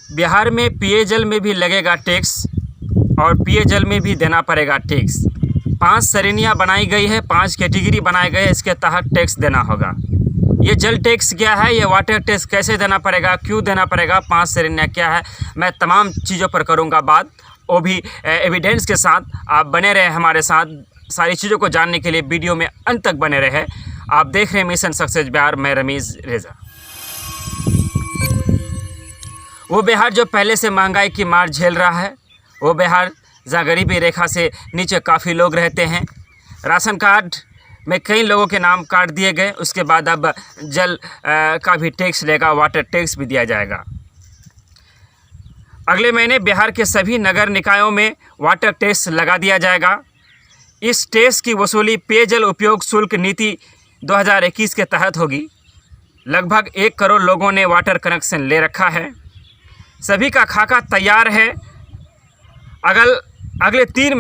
बिहार में पेयजल में भी लगेगा टैक्स और पेयजल में भी देना पड़ेगा टैक्स। 5 श्रेणियाँ बनाई गई है, 5 कैटेगरी बनाए गए हैं, इसके तहत टैक्स देना होगा। ये जल टैक्स क्या है, ये वाटर टैक्स कैसे देना पड़ेगा, क्यों देना पड़ेगा, 5 श्रेणियाँ क्या है, मैं तमाम चीज़ों पर करूँगा बात, वो भी एविडेंस के साथ। आप बने रहे हमारे साथ, सारी चीज़ों को जानने के लिए वीडियो में अंत तक बने रहे। आप देख रहे हैं मिशन सक्सेस बिहार, मैं रमीज़ रेज़ा। वो बिहार जो पहले से महंगाई की मार झेल रहा है, वो बिहार जहाँ गरीबी रेखा से नीचे काफ़ी लोग रहते हैं। राशन कार्ड में कई लोगों के नाम काट दिए गए, उसके बाद अब जल का भी टैक्स लेगा, वाटर टैक्स भी दिया जाएगा। अगले महीने बिहार के सभी नगर निकायों में वाटर टैक्स लगा दिया जाएगा। इस टैक्स की वसूली पेयजल उपयोग शुल्क नीति 2021 के तहत होगी। लगभग 1 करोड़ लोगों ने वाटर कनेक्शन ले रखा है, सभी का खाका तैयार है। अगले 3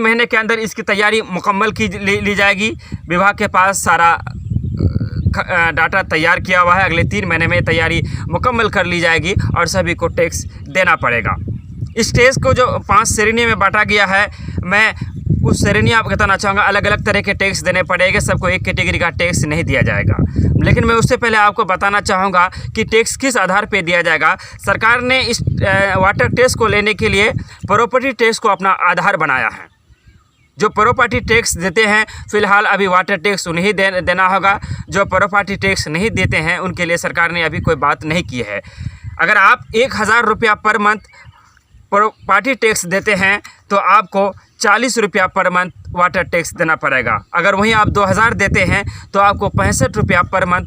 महीने के अंदर इसकी तैयारी मुकम्मल ली जाएगी। विभाग के पास सारा डाटा तैयार किया हुआ है, अगले 3 महीने में तैयारी मुकम्मल कर ली जाएगी और सभी को टैक्स देना पड़ेगा। इस टैक्स को जो 5 श्रेणी में बांटा गया है, मैं उस श्रेणियाँ आपको बताना चाहूँगा। अलग अलग तरह के टैक्स देने पड़ेंगे, सबको एक कैटेगरी का टैक्स नहीं दिया जाएगा। लेकिन मैं उससे पहले आपको बताना चाहूँगा कि टैक्स किस आधार पे दिया जाएगा। सरकार ने इस वाटर टैक्स को लेने के लिए प्रॉपर्टी टैक्स को अपना आधार बनाया है। जो प्रॉपर्टी टैक्स देते हैं, फ़िलहाल अभी वाटर टैक्स उन्हें देना होगा। जो प्रॉपर्टी टैक्स नहीं देते हैं उनके लिए सरकार ने अभी कोई बात नहीं की है। अगर आप 1000 रुपया पर मंथ प्रॉपर्टी टैक्स देते हैं तो आपको 40 रुपया पर मंथ वाटर टैक्स देना पड़ेगा। अगर वहीं आप 2000 देते हैं तो आपको 65 रुपया पर मंथ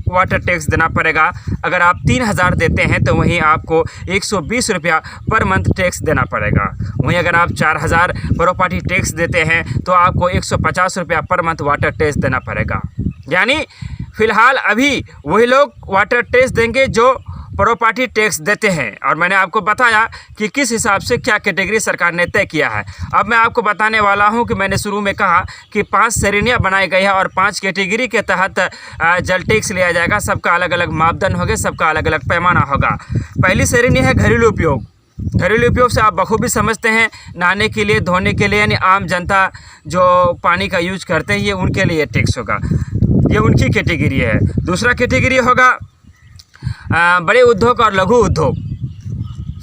वाटर टैक्स देना पड़ेगा। अगर आप 3000 देते हैं तो वहीं आपको 120 रुपया पर मंथ टैक्स देना पड़ेगा। वहीं अगर आप 4000 प्रॉपर्टी टैक्स देते हैं तो आपको 150 रुपया पर मंथ वाटर टैक्स देना पड़ेगा। यानी फ़िलहाल अभी वही लोग वाटर टैक्स देंगे जो प्रॉपर्टी टैक्स देते हैं। और मैंने आपको बताया कि किस हिसाब से क्या कैटेगरी सरकार ने तय किया है। अब मैं आपको बताने वाला हूं कि मैंने शुरू में कहा कि 5 श्रेणियाँ बनाई गई है और 5 कैटेगरी के तहत जल टैक्स लिया जाएगा। सबका अलग अलग मापदंड होंगे, सबका अलग अलग पैमाना होगा। पहली श्रेणी है घरेलू उपयोग। घरेलू उपयोग से आप बखूबी समझते हैं, नहाने के लिए, धोने के लिए, यानी आम जनता जो पानी का यूज करते हैं, ये उनके लिए टैक्स होगा, ये उनकी कैटेगरी है। दूसरा कैटेगरी होगा बड़े उद्योग और लघु उद्योग।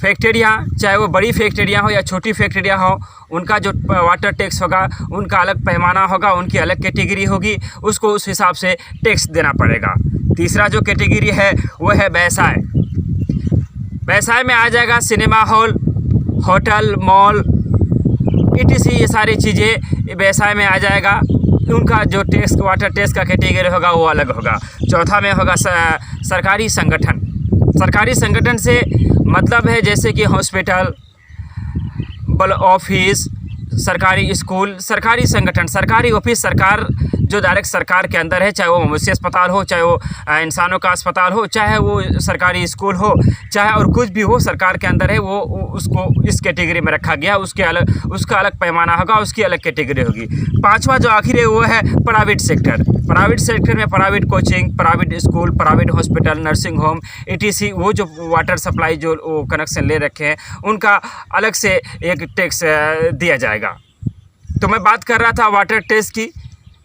फैक्ट्रियाँ, चाहे वो बड़ी फैक्ट्रियाँ हो या छोटी फैक्ट्रियाँ हो, उनका जो वाटर टैक्स होगा उनका अलग पैमाना होगा, उनकी अलग कैटेगरी होगी, उसको उस हिसाब से टैक्स देना पड़ेगा। तीसरा जो कैटेगरी है वो है व्यवसाय। व्यवसाय में आ जाएगा cinema hall, hotel, mall, etc। ये सारी चीज़ें व्यवसाय में आ जाएगा। उनका जो टैक्स, वाटर टैक्स का कैटेगरी होगा वो अलग होगा। चौथा में होगा सरकारी संगठन। सरकारी संगठन से मतलब है जैसे कि हॉस्पिटल, ऑफिस, सरकारी स्कूल, सरकारी संगठन, सरकारी ऑफिस, सरकार जो डायरेक्ट सरकार के अंदर है, चाहे वो मवेशी अस्पताल हो, चाहे वो इंसानों का अस्पताल हो, चाहे वो सरकारी स्कूल हो, चाहे और कुछ भी हो सरकार के अंदर है, वो उसको इस कैटेगरी में रखा गया। उसका अलग पैमाना होगा, उसकी अलग कैटेगरी होगी। पांचवा जो आखिर है वो है प्राइवेट सेक्टर। प्राइवेट सेक्टर में private coaching, private school, private hospital, nursing home, etc। वो जो वाटर सप्लाई जो कनेक्शन ले रखे हैं उनका अलग से एक टैक्स दिया जाएगा। तो मैं बात कर रहा था वाटर टैक्स की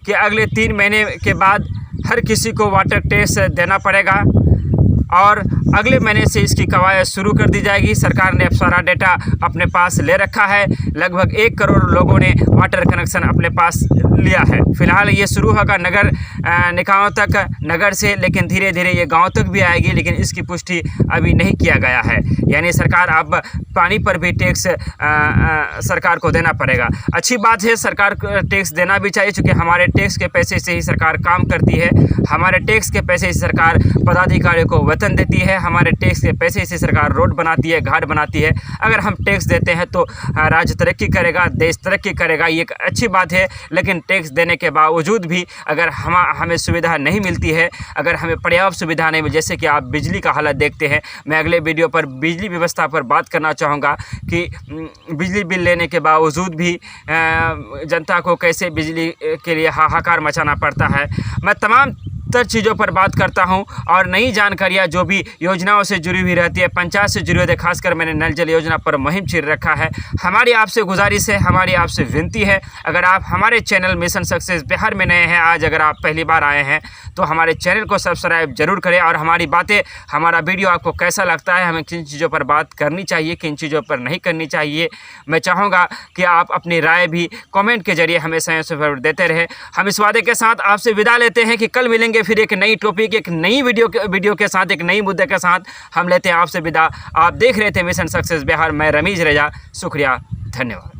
कि अगले 3 महीने के बाद हर किसी को वाटर टैक्स देना पड़ेगा और अगले महीने से इसकी कवायद शुरू कर दी जाएगी। सरकार ने अब सारा डेटा अपने पास ले रखा है। लगभग 1 करोड़ लोगों ने वाटर कनेक्शन अपने पास लिया है। फिलहाल ये शुरू होगा नगर निकायों तक, नगर से, लेकिन धीरे धीरे ये गांव तक भी आएगी, लेकिन इसकी पुष्टि अभी नहीं किया गया है। यानी सरकार अब पानी पर भी टैक्स सरकार को देना पड़ेगा। अच्छी बात है, सरकार को टैक्स देना भी चाहिए, क्योंकि हमारे टैक्स के पैसे से ही सरकार काम करती है। हमारे टैक्स के पैसे से सरकार पदाधिकारियों को वेतन देती है। हमारे टैक्स के पैसे से सरकार रोड बनाती है, घाट बनाती है। अगर हम टैक्स देते हैं तो राज्य तरक्की करेगा, देश तरक्की करेगा, ये एक अच्छी बात है। लेकिन टैक्स देने के बावजूद भी अगर हमें सुविधा नहीं मिलती है, अगर हमें पर्याप्त सुविधा नहीं मिली, जैसे कि आप बिजली का हालत देखते हैं। मैं अगले वीडियो पर बिजली व्यवस्था पर बात करना चाहूँगा कि बिजली बिल लेने के बावजूद भी जनता को कैसे बिजली के लिए हाहाकार मचाना पड़ता है। मैं तमाम अधिकतर चीज़ों पर बात करता हूं और नई जानकारियां जो भी योजनाओं से जुड़ी हुई रहती है, पंचायत से जुड़ी हुई है, खासकर मैंने नल जल योजना पर मुहिम छेड़ रखा है। हमारी आपसे गुजारिश है, हमारी आपसे विनती है, अगर आप हमारे चैनल मिशन सक्सेस बिहार में नए हैं, आज अगर आप पहली बार आए हैं तो हमारे चैनल को सब्सक्राइब जरूर करें। और हमारी बातें, हमारा वीडियो आपको कैसा लगता है, हमें किन चीज़ों पर बात करनी चाहिए, किन चीज़ों पर नहीं करनी चाहिए, मैं चाहूँगा कि आप अपनी राय भी कमेंट के जरिए हमें समय से देते रहे। हम इस वादे के साथ आपसे विदा लेते हैं कि कल मिलेंगे फिर एक नई टॉपिक, एक नई वीडियो के साथ, एक नई मुद्दे के साथ हम लेते हैं आपसे विदा। आप देख रहे थे मिशन सक्सेस बिहार, मैं रमीज रजा, शुक्रिया, धन्यवाद।